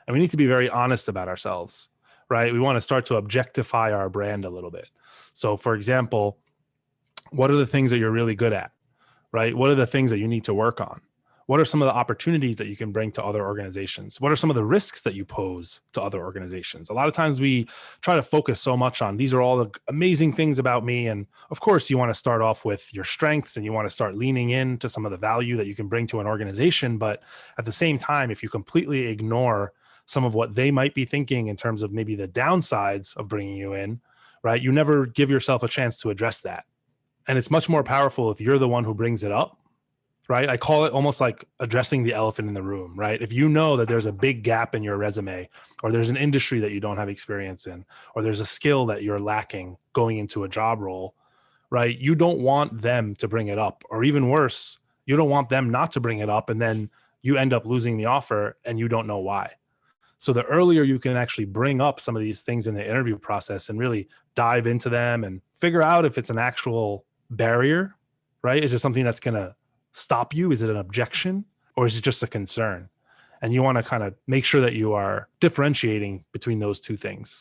and we need to be very honest about ourselves, right? We want to start to objectify our brand a little bit. So for example, what are the things that you're really good at, right? What are the things that you need to work on? What are some of the opportunities that you can bring to other organizations? What are some of the risks that you pose to other organizations? A lot of times we try to focus so much on these are all the amazing things about me. And of course, you want to start off with your strengths and you want to start leaning into some of the value that you can bring to an organization. But at the same time, if you completely ignore some of what they might be thinking in terms of maybe the downsides of bringing you in, right? You never give yourself a chance to address that. And it's much more powerful if you're the one who brings it up, right? I call it almost like addressing the elephant in the room, right? If you know that there's a big gap in your resume, or there's an industry that you don't have experience in, or there's a skill that you're lacking going into a job role, right? You don't want them to bring it up, or even worse, you don't want them not to bring it up. And then you end up losing the offer and you don't know why. So the earlier you can actually bring up some of these things in the interview process and really dive into them and figure out if it's an actual barrier, right? Is it something that's going to stop you? Is it an objection, or is it just a concern? And you want to kind of make sure that you are differentiating between those two things.